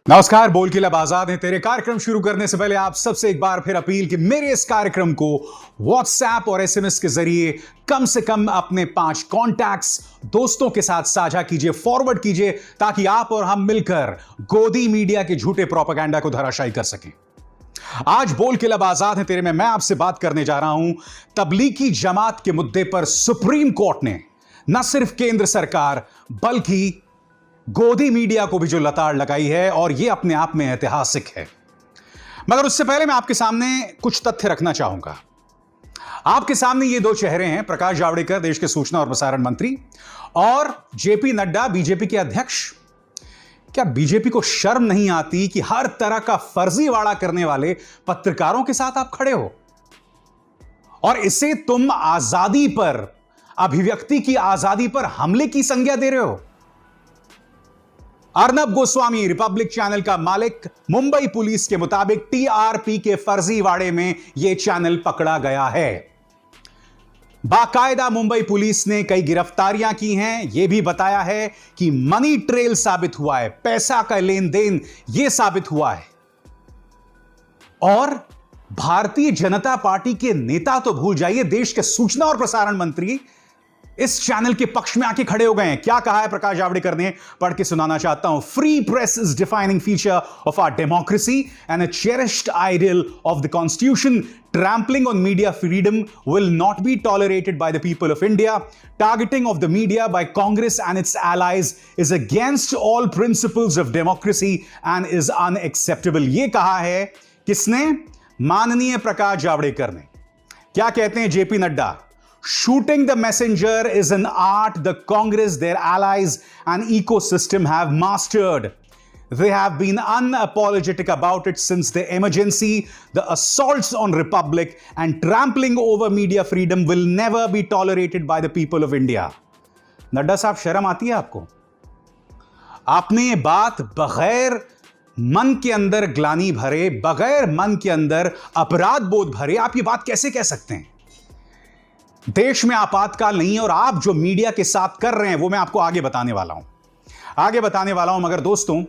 नमस्कार। बोल के लब आजाद है। तेरे कार्यक्रम शुरू करने से पहले आप सबसे एक बार फिर अपील कि मेरे इस कार्यक्रम को व्हाट्सएप और एसएमएस के जरिए कम से कम अपने 5 कॉन्टैक्ट्स दोस्तों के साथ साझा कीजिए, फॉरवर्ड कीजिए, ताकि आप और हम मिलकर गोदी मीडिया के झूठे प्रोपेगेंडा को धराशायी कर सकें। आज बोल के लब आजाद है तेरे में मैं आपसे बात करने जा रहा हूं तबलीगी जमात के मुद्दे पर सुप्रीम कोर्ट ने न सिर्फ केंद्र सरकार बल्कि गोदी मीडिया को भी जो लताड़ लगाई है, और यह अपने आप में ऐतिहासिक है। मगर उससे पहले मैं आपके सामने कुछ तथ्य रखना चाहूंगा। आपके सामने ये दो चेहरे हैं, प्रकाश जावड़ेकर देश के सूचना और प्रसारण मंत्री और जेपी नड्डा बीजेपी के अध्यक्ष। क्या बीजेपी को शर्म नहीं आती कि हर तरह का फर्जीवाड़ा करने वाले पत्रकारों के साथ आप खड़े हो और इसे तुम आजादी पर, अभिव्यक्ति की आजादी पर हमले की संज्ञा दे रहे हो? अर्नब गोस्वामी रिपब्लिक चैनल का मालिक, मुंबई पुलिस के मुताबिक टीआरपी के फर्जीवाड़े में यह चैनल पकड़ा गया है। बाकायदा मुंबई पुलिस ने कई गिरफ्तारियां की हैं, यह भी बताया है कि मनी ट्रेल साबित हुआ है, पैसा का लेन देन यह साबित हुआ है। और भारतीय जनता पार्टी के नेता तो भूल जाइए, देश के सूचना और प्रसारण मंत्री इस चैनल के पक्ष में आके खड़े हो गए हैं। क्या कहा है प्रकाश जावड़ेकर ने, पढ़ के सुनाना चाहता हूं। Free press is defining feature of our democracy and a cherished ideal of the constitution. Trampling on media freedom will not be tolerated by the people of India. Targeting of the media by Congress and its allies is against all principles of democracy and is unacceptable. ये कहा है किसने? माननीय प्रकाश जावड़ेकर ने। क्या कहते हैं JP Nadda? Shooting the messenger is an art the Congress, their allies, and ecosystem have mastered. They have been unapologetic about it since the emergency. The assaults on Republic and trampling over media freedom will never be tolerated by the people of India. Nadda साहब, शर्म आती है आपको? आपने ये बात बगैर मन के अंदर ग्लानि भरे, बगैर मन के अंदर अपराध बोध भरे, आप ये बात कैसे कह सकते हैं? देश में आपातकाल नहीं है, और आप जो मीडिया के साथ कर रहे हैं वो मैं आपको आगे बताने वाला हूं। मगर दोस्तों,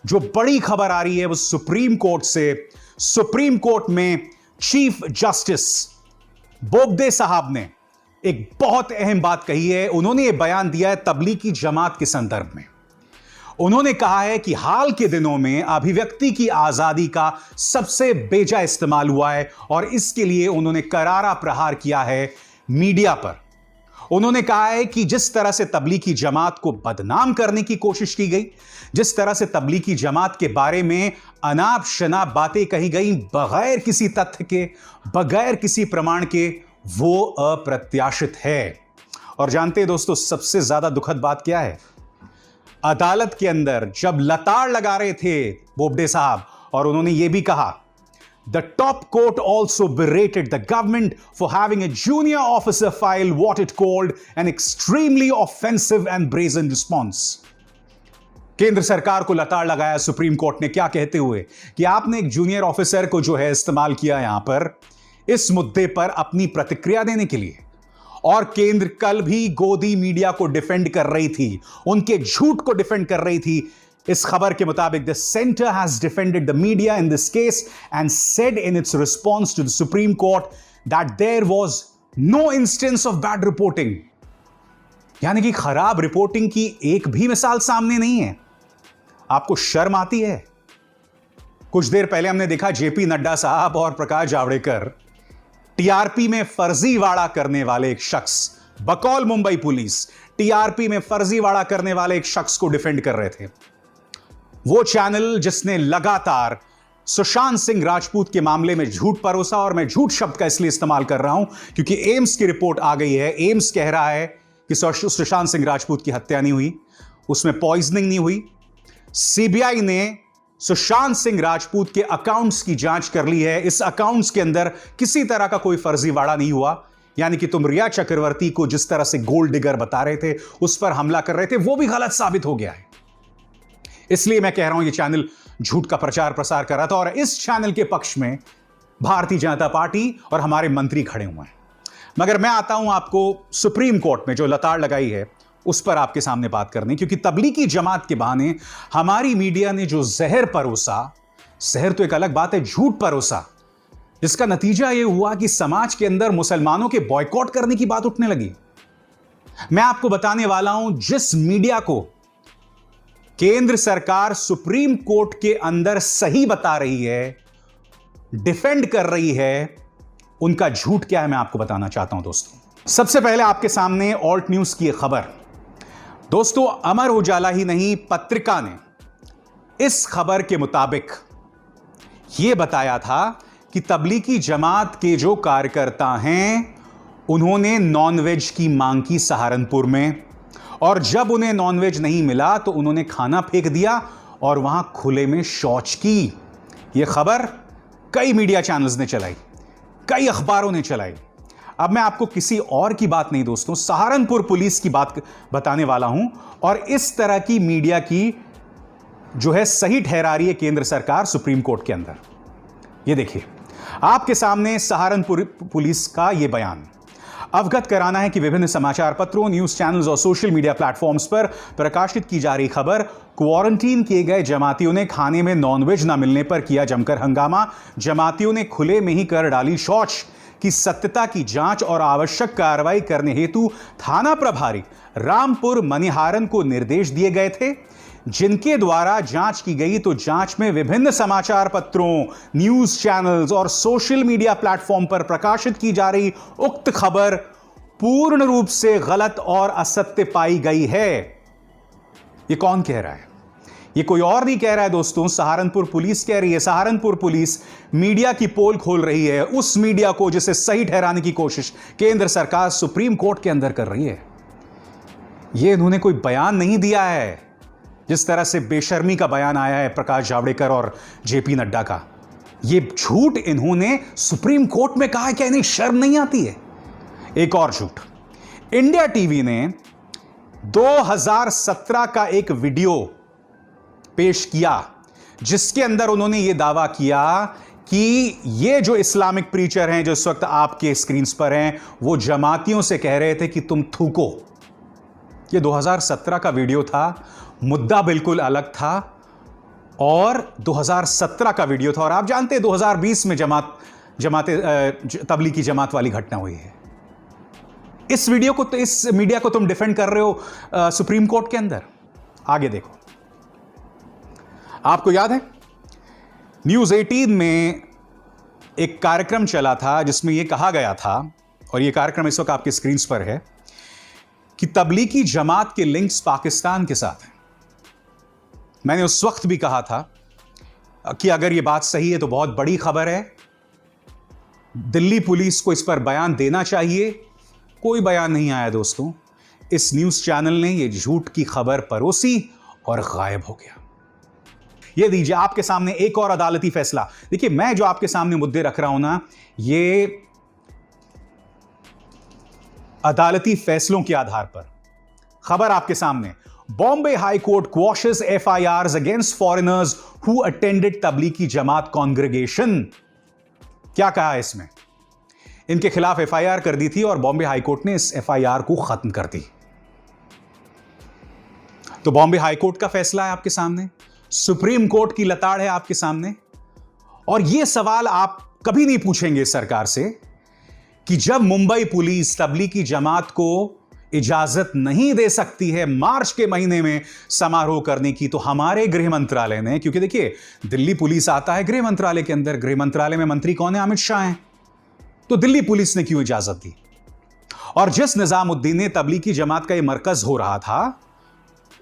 जो बड़ी खबर आ रही है वो सुप्रीम कोर्ट से। सुप्रीम कोर्ट में चीफ जस्टिस बोबडे साहब ने एक बहुत अहम बात कही है। उन्होंने यह बयान दिया है तबलीगी जमात के संदर्भ में। उन्होंने कहा है कि हाल के दिनों में अभिव्यक्ति की आजादी का सबसे बेजा इस्तेमाल हुआ है, और इसके लिए उन्होंने करारा प्रहार किया है मीडिया पर। उन्होंने कहा है कि जिस तरह से तबलीगी जमात को बदनाम करने की कोशिश की गई, जिस तरह से तबलीगी जमात के बारे में अनाप शनाप बातें कही गई बगैर किसी तथ्य के, बगैर किसी प्रमाण के, वो अप्रत्याशित है। और जानते हैं दोस्तों, सबसे ज्यादा दुखद बात क्या है? अदालत के अंदर जब लताड़ लगा रहे थे बोबडे साहब, और उन्होंने यह भी कहा, the top court also berated the government for having a junior officer file what it called an extremely offensive and brazen response. केंद्र सरकार को लताड़ लगाया सुप्रीम कोर्ट ने, क्या कहते हुए कि आपने एक जूनियर ऑफिसर को जो है इस्तेमाल किया यहां पर इस मुद्दे पर अपनी प्रतिक्रिया देने के लिए। और केंद्र कल भी गोदी मीडिया को डिफेंड कर रही थी, उनके झूठ को डिफेंड कर रही थी। इस खबर के मुताबिक the centre has defended the media in this case and said in its response to the Supreme Court that there was no instance of bad reporting. यानी कि खराब रिपोर्टिंग की एक भी मिसाल सामने नहीं है। आपको शर्म आती है? कुछ देर पहले हमने देखा जेपी नड्डा साहब और प्रकाश जावड़ेकर टीआरपी में फर्जीवाड़ा करने वाले एक शख्स, बकौल मुंबई पुलिस, टीआरपी में फर्जीवाड़ा करने वाले एक शख्स को डिफेंड कर रहे थे। वो चैनल जिसने लगातार सुशांत सिंह राजपूत के मामले में झूठ परोसा, और मैं झूठ शब्द का इसलिए इस्तेमाल कर रहा हूं क्योंकि एम्स की रिपोर्ट आ गई है। एम्स कह रहा है कि सुशांत सिंह राजपूत की हत्या नहीं हुई, उसमें पॉइजनिंग नहीं हुई। सीबीआई ने सुशांत सिंह राजपूत के अकाउंट्स की जांच कर ली है। इस अकाउंट्स के अंदर किसी तरह का कोई फर्जीवाड़ा नहीं हुआ। यानी कि तुम रिया चक्रवर्ती को जिस तरह से गोल्ड डिगर बता रहे थे, उस पर हमला कर रहे थे, वो भी गलत साबित हो गया है। इसलिए मैं कह रहा हूं ये चैनल झूठ का प्रचार प्रसार कर रहा था, और इस चैनल के पक्ष में भारतीय जनता पार्टी और हमारे मंत्री खड़े हुए हैं। मगर मैं आता हूं आपको सुप्रीम कोर्ट में जो लताड़ लगाई है उस पर आपके सामने बात करनी, क्योंकि तबलीगी जमात के बहाने हमारी मीडिया ने जो जहर परोसा, जहर तो एक अलग बात है, झूठ परोसा, जिसका नतीजा यह हुआ कि समाज के अंदर मुसलमानों के बॉयकॉट करने की बात उठने लगी। मैं आपको बताने वाला हूं, जिस मीडिया को केंद्र सरकार सुप्रीम कोर्ट के अंदर सही बता रही है, डिफेंड कर रही है, उनका झूठ क्या है मैं आपको बताना चाहता हूं दोस्तों। सबसे पहले आपके सामने ऑल्ट न्यूज की एक खबर। दोस्तों, अमर उजाला ही नहीं, पत्रिका ने इस खबर के मुताबिक यह बताया था कि तबलीगी जमात के जो कार्यकर्ता हैं, उन्होंने नॉनवेज की मांग की सहारनपुर में, और जब उन्हें नॉनवेज नहीं मिला तो उन्होंने खाना फेंक दिया और वहां खुले में शौच की। यह खबर कई मीडिया चैनल्स ने चलाई, कई अखबारों ने चलाई। अब मैं आपको किसी और की बात नहीं दोस्तों, सहारनपुर पुलिस की बात बताने वाला हूं, और इस तरह की मीडिया की जो है सही ठहरा रही है केंद्र सरकार सुप्रीम कोर्ट के अंदर। यह देखिए, आपके सामने सहारनपुर पुलिस का यह बयान। अवगत कराना है कि विभिन्न समाचार पत्रों, न्यूज चैनल्स और सोशल मीडिया प्लेटफॉर्म्स पर प्रकाशित की जा रही खबर, क्वारंटीन किए गए जमातियों ने खाने में नॉनवेज न मिलने पर किया जमकर हंगामा, जमातियों ने खुले में ही कर डाली शौच की सत्यता की जांच और आवश्यक कार्रवाई करने हेतु थाना प्रभारी रामपुर मनिहारन को निर्देश दिए गए थे, जिनके द्वारा जांच की गई तो जांच में विभिन्न समाचार पत्रों, न्यूज चैनल्स और सोशल मीडिया प्लेटफॉर्म पर प्रकाशित की जा रही उक्त खबर पूर्ण रूप से गलत और असत्य पाई गई है। यह कौन कह रहा है? यह कोई और नहीं कह रहा है दोस्तों, सहारनपुर पुलिस कह रही है। सहारनपुर पुलिस मीडिया की पोल खोल रही है, उस मीडिया को जिसे सही ठहराने की कोशिश केंद्र सरकार सुप्रीम कोर्ट के अंदर कर रही है। यह इन्होंने कोई बयान नहीं दिया है, जिस तरह से बेशर्मी का बयान आया है प्रकाश जावड़ेकर और जेपी नड्डा का। यह झूठ इन्होंने सुप्रीम कोर्ट में कहा है। क्या इन्हें शर्म नहीं आती है? एक और झूठ, इंडिया टीवी ने 2017 का एक वीडियो पेश किया, जिसके अंदर उन्होंने यह दावा किया कि ये जो इस्लामिक प्रीचर हैं जो इस वक्त आपके स्क्रीन पर हैं, वो जमातियों से कह रहे थे कि तुम थूको। ये 2017 का वीडियो था, मुद्दा बिल्कुल अलग था, और 2017 का वीडियो था। और आप जानते हैं 2020 में तबलीगी जमात वाली घटना हुई है। इस वीडियो को तो, इस मीडिया को तुम डिफेंड कर रहे हो सुप्रीम कोर्ट के अंदर। आगे देखो, आपको याद है न्यूज 18 में एक कार्यक्रम चला था जिसमें यह कहा गया था, और यह कार्यक्रम इस वक्त आपके स्क्रीन पर है, कि तबलीगी जमात के लिंक्स पाकिस्तान के साथ हैं। मैंने उस वक्त भी कहा था कि अगर यह बात सही है तो बहुत बड़ी खबर है, दिल्ली पुलिस को इस पर बयान देना चाहिए। कोई बयान नहीं आया दोस्तों। इस न्यूज चैनल ने यह झूठ की खबर परोसी और गायब हो गया। यह दीजिए आपके सामने एक और अदालती फैसला। देखिए, मैं जो आपके सामने मुद्दे रख रहा हूं ना, ये अदालती फैसलों के आधार पर। खबर आपके सामने, Bombay high court quashes FIRs against foreigners who attended Tablighi Jamaat congregation. क्या कहा है इसमें? इनके खिलाफ FIR कर दी थी और बॉम्बे हाई कोर्ट ने इस FIR को खत्म कर दी। तो बॉम्बे हाई कोर्ट का फैसला है आपके सामने, सुप्रीम कोर्ट की लताड़ है आपके सामने। और यह सवाल आप कभी नहीं पूछेंगे सरकार से कि जब मुंबई पुलिस तबलीगी जमात को इजाजत नहीं दे सकती है मार्च के महीने में समारोह करने की, तो हमारे गृह मंत्रालय ने, क्योंकि देखिए दिल्ली पुलिस आता है गृह मंत्रालय के अंदर, गृह मंत्रालय में मंत्री कौन है? अमित शाह हैं। तो दिल्ली पुलिस ने क्यों इजाजत दी? और जिस निजामुद्दीन ने तबलीगी जमात का यह मरकज हो रहा था,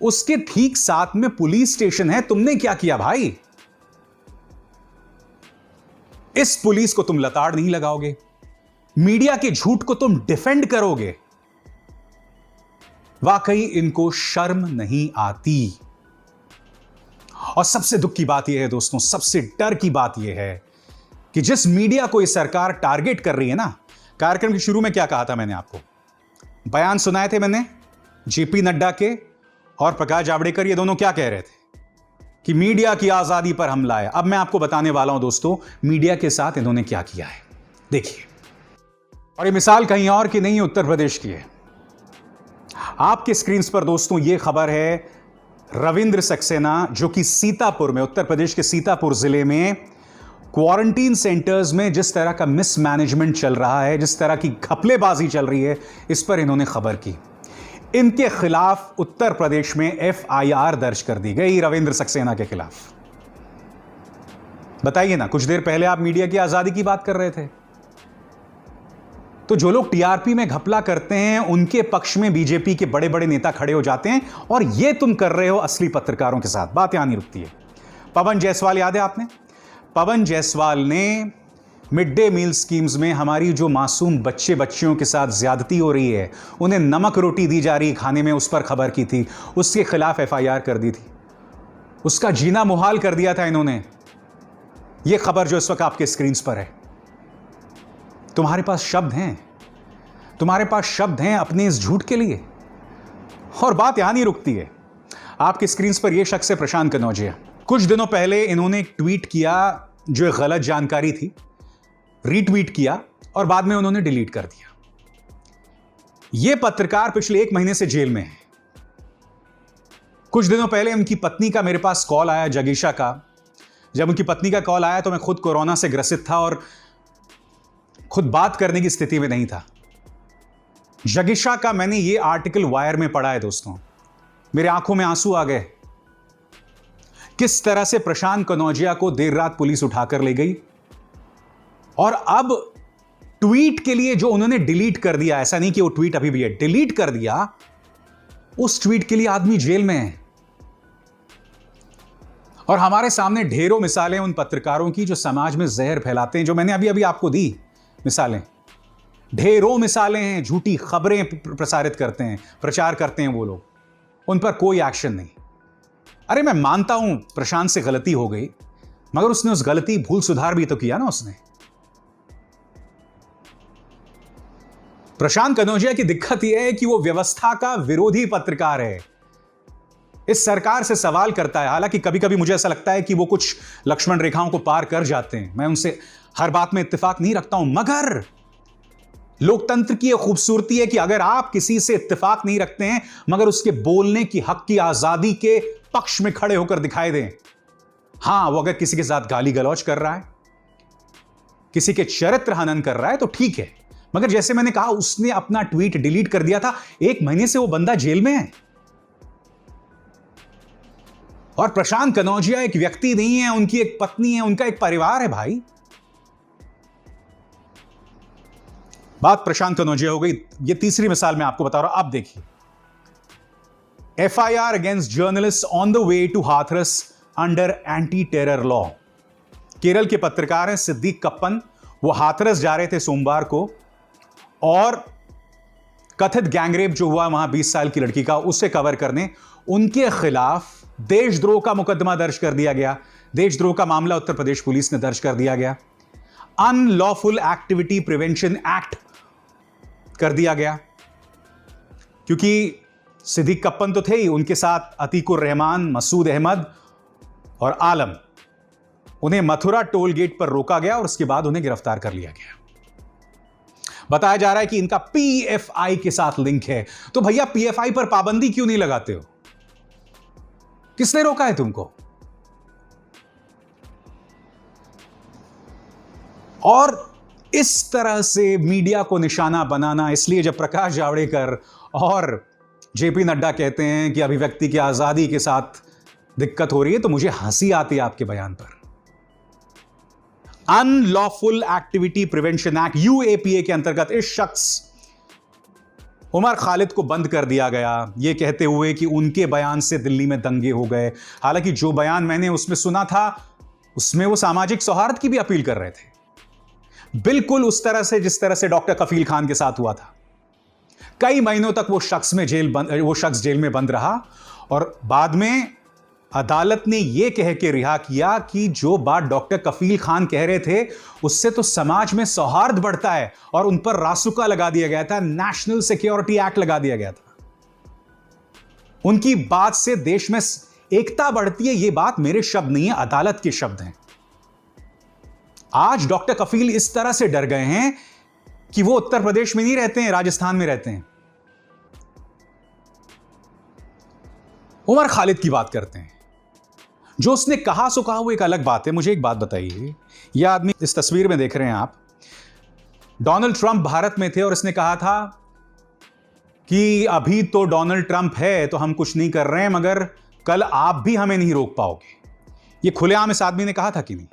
उसके ठीक साथ में पुलिस स्टेशन है। तुमने क्या किया भाई? इस पुलिस को तुम लताड़ नहीं लगाओगे, मीडिया के झूठ को तुम डिफेंड करोगे। वाकई इनको शर्म नहीं आती। और सबसे दुख की बात यह है दोस्तों, सबसे डर की बात यह है कि जिस मीडिया को ये सरकार टारगेट कर रही है ना, कार्यक्रम के शुरू में क्या कहा था मैंने आपको? बयान सुनाए थे मैंने जेपी नड्डा के और प्रकाश जावड़ेकर। ये दोनों क्या कह रहे थे कि मीडिया की आजादी पर हमला है। अब मैं आपको बताने वाला हूं दोस्तों, मीडिया के साथ इन्होंने क्या किया है। देखिए, और ये मिसाल कहीं और की नहीं, उत्तर प्रदेश की है। आपके स्क्रीन पर दोस्तों यह खबर है, रविंद्र सक्सेना जो कि सीतापुर में, उत्तर प्रदेश के सीतापुर जिले में क्वारंटीन सेंटर्स में जिस तरह का मिसमैनेजमेंट चल रहा है, जिस तरह की घपलेबाजी चल रही है, इस पर इन्होंने खबर की। इनके खिलाफ उत्तर प्रदेश में एफआईआर दर्ज कर दी गई, रविंद्र सक्सेना के खिलाफ। बताइए ना, कुछ देर पहले आप मीडिया की आजादी की बात कर रहे थे, तो जो लोग टीआरपी में घपला करते हैं उनके पक्ष में बीजेपी के बड़े बड़े नेता खड़े हो जाते हैं, और ये तुम कर रहे हो असली पत्रकारों के साथ। बात यहां नहीं रुकती है। पवन जायसवाल याद है आपने? पवन जायसवाल ने मिड डे मील स्कीम्स में हमारी जो मासूम बच्चियों के साथ ज्यादती हो रही है, उन्हें नमक रोटी दी जा रही खाने में, उस पर खबर की थी, उसके खिलाफ एफआईआर कर दी थी, उसका जीना मुहाल कर दिया था इन्होंने। यह खबर जो इस वक्त आपके स्क्रीन पर है, तुम्हारे पास शब्द हैं, तुम्हारे पास शब्द हैं अपने इस झूठ के लिए। और बात यहां नहीं रुकती है। आपके स्क्रीन पर यह शख्स है प्रशांत कनौजिया। कुछ दिनों पहले इन्होंने एक ट्वीट किया जो एक गलत जानकारी थी, रीट्वीट किया और बाद में उन्होंने डिलीट कर दिया। यह पत्रकार पिछले 1 महीने से जेल में है। कुछ दिनों पहले उनकी पत्नी का मेरे पास कॉल आया, जगीशा का। जब उनकी पत्नी का कॉल आया तो मैं खुद कोरोना से ग्रसित था और खुद बात करने की स्थिति में नहीं था। जगीशा का मैंने यह आर्टिकल वायर में पढ़ा है दोस्तों, मेरे आंखों में आंसू आ गए। किस तरह से प्रशांत कनौजिया को देर रात पुलिस उठाकर ले गई, और अब ट्वीट के लिए जो उन्होंने डिलीट कर दिया, ऐसा नहीं कि वो ट्वीट अभी भी है, डिलीट कर दिया, उस ट्वीट के लिए आदमी जेल में है। और हमारे सामने ढेरों मिसालें उन पत्रकारों की जो समाज में जहर फैलाते हैं, जो मैंने अभी अभी आपको दी मिसालें। ढेरों मिसालें हैं, झूठी खबरें प्रसारित करते हैं, प्रचार करते हैं वो लोग, उन पर कोई एक्शन नहीं। अरे मैं मानता हूं प्रशांत से गलती हो गई, मगर उसने उस गलती भूल सुधार भी तो किया ना उसने। प्रशांत कनौजिया की दिक्कत यह है कि वो व्यवस्था का विरोधी पत्रकार है, इस सरकार से सवाल करता है। हालांकि कभी कभी मुझे ऐसा लगता है कि वो कुछ लक्ष्मण रेखाओं को पार कर जाते हैं, मैं उनसे हर बात में इत्तेफाक नहीं रखता हूं, मगर लोकतंत्र की यह खूबसूरती है कि अगर आप किसी से इत्तेफाक नहीं रखते हैं मगर उसके बोलने की हक की आजादी के पक्ष में खड़े होकर दिखाई दें। हां, वो अगर किसी के साथ गाली गलौज कर रहा है, किसी के चरित्र हनन कर रहा है तो ठीक है, मगर जैसे मैंने कहा उसने अपना ट्वीट डिलीट कर दिया था। 1 महीने से वो बंदा जेल में है। और प्रशांत कनौजिया एक व्यक्ति नहीं है, उनकी एक पत्नी है, उनका एक परिवार है भाई। बात प्रशांत कनौजिया हो गई। ये तीसरी मिसाल मैं आपको बता रहा हूं, आप देखिए। FIR against journalist on the way to Hathras under anti terror law. Kerala के पत्रकार हैं सिद्दीक कप्पन, वो हाथरस जा रहे थे सोमवार को, और कथित गैंगरेप जो हुआ वहां 20 साल की लड़की का, उसे कवर करने उनके खिलाफ देशद्रोह का मुकदमा दर्ज कर दिया गया। देशद्रोह का मामला उत्तर प्रदेश पुलिस ने दर्ज कर दिया गया। अनलॉफुल एक्टिविटी प्रिवेंशन एक्ट कर दिया गया, क्योंकि सिद्दीक कप्पन तो थे ही, उनके साथ अतीकुर रहमान, मसूद अहमद और आलम, उन्हें मथुरा टोल गेट पर रोका गया और उसके बाद उन्हें गिरफ्तार कर लिया गया। बताया जा रहा है कि इनका पीएफआई के साथ लिंक है। तो भैया पीएफआई पर पाबंदी क्यों नहीं लगाते हो? किसने रोका है तुमको? और इस तरह से मीडिया को निशाना बनाना, इसलिए जब प्रकाश जावड़ेकर और जेपी नड्डा कहते हैं कि अभिव्यक्ति की आजादी के साथ दिक्कत हो रही है, तो मुझे हंसी आती है आपके बयान पर। Unlawful activity prevention act UAPA के अंतर्गत इस शख्स उमर खालिद को बंद कर दिया गया, यह कहते हुए कि उनके बयान से दिल्ली में दंगे हो गए। हालांकि जो बयान मैंने उसमें सुना था, उसमें वो सामाजिक सौहार्द की भी अपील कर रहे थे, बिल्कुल उस तरह से जिस तरह से डॉक्टर कफील खान के साथ हुआ था। कई महीनों तक वो शख्स जेल में बंद रहा, और बाद में अदालत ने यह कह के रिहा किया कि जो बात डॉक्टर कफील खान कह रहे थे उससे तो समाज में सौहार्द बढ़ता है, और उन पर रासुका लगा दिया गया था, नेशनल सिक्योरिटी एक्ट लगा दिया गया था। उनकी बात से देश में एकता बढ़ती है, यह बात मेरे शब्द नहीं है, अदालत के शब्द हैं। आज डॉक्टर कफील इस तरह से डर गए हैं कि वो उत्तर प्रदेश में नहीं रहते हैं, राजस्थान में रहते हैं। उमर खालिद की बात करते हैं। जो उसने कहा सो कहा वो एक अलग बात है। मुझे एक बात बताइए, यह आदमी इस तस्वीर में देख रहे हैं आप, डोनाल्ड ट्रंप भारत में थे और इसने कहा था कि अभी तो डोनाल्ड ट्रंप है तो हम कुछ नहीं कर रहे हैं, मगर कल आप भी हमें नहीं रोक पाओगे। यह खुलेआम इस आदमी ने कहा था कि नहीं?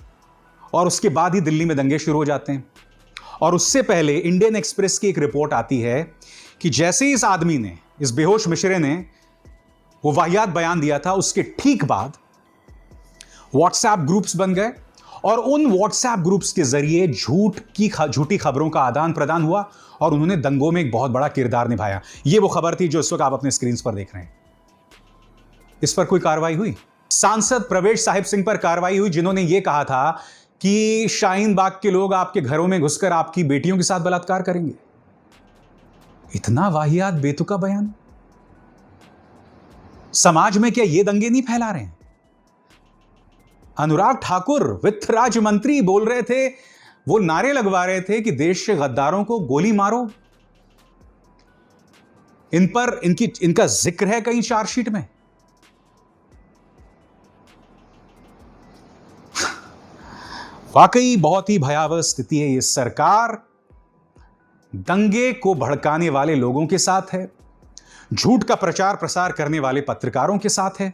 और उसके बाद ही दिल्ली में दंगे शुरू हो जाते हैं। और उससे पहले इंडियन एक्सप्रेस की एक रिपोर्ट आती है कि जैसे ही इस आदमी ने, इस बेहोश मिश्रे ने वो वाहियात बयान दिया था, उसके ठीक बाद व्हाट्सएप ग्रुप्स बन गए और उन व्हाट्सएप ग्रुप्स के जरिए झूठी खबरों का आदान प्रदान हुआ और उन्होंने दंगों में एक बहुत बड़ा किरदार निभाया। यह वो खबर थी जो इस वक्त आप अपने स्क्रीन पर देख रहे हैं। इस पर कोई कार्रवाई हुई? सांसद प्रवेश साहिब सिंह पर कार्रवाई हुई, जिन्होंने यह कहा था कि शाहीन बाग के लोग आपके घरों में घुसकर आपकी बेटियों के साथ बलात्कार करेंगे। इतना वाहियात बेतुका बयान। समाज में क्या ये दंगे नहीं फैला रहे हैं? अनुराग ठाकुर वित्त राज्य मंत्री बोल रहे थे, वो नारे लगवा रहे थे कि देश के गद्दारों को गोली मारो। इन पर इनका जिक्र है कहीं चार्जशीट में? वाकई बहुत ही भयावह स्थिति है। ये सरकार दंगे को भड़काने वाले लोगों के साथ है, झूठ का प्रचार प्रसार करने वाले पत्रकारों के साथ है।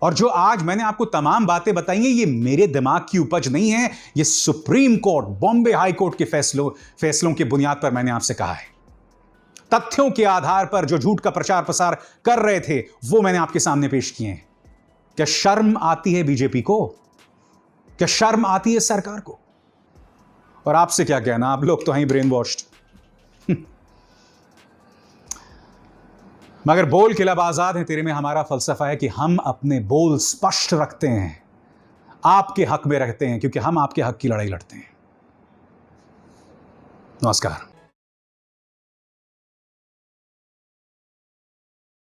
और जो आज मैंने आपको तमाम बातें बताई हैं, ये मेरे दिमाग की उपज नहीं है, ये supreme court, Bombay high court के फैसलों की बुनियाद पर मैंने आपसे कहा है। तथ्यों के आधार पर जो झूठ का प्रचार प्रसार कर रहे थे वो मैंने आपके सामने पेश किए हैं। क्या शर्म आती है बीजेपी को? क्या शर्म आती है सरकार को? और आपसे क्या कहना, आप लोग तो हैं ब्रेन वॉश्ड। मगर बोल के लब आजाद है तेरे में हमारा फलसफा है कि हम अपने बोल स्पष्ट रखते हैं, आपके हक में रखते हैं, क्योंकि हम आपके हक की लड़ाई लड़ते हैं। नमस्कार।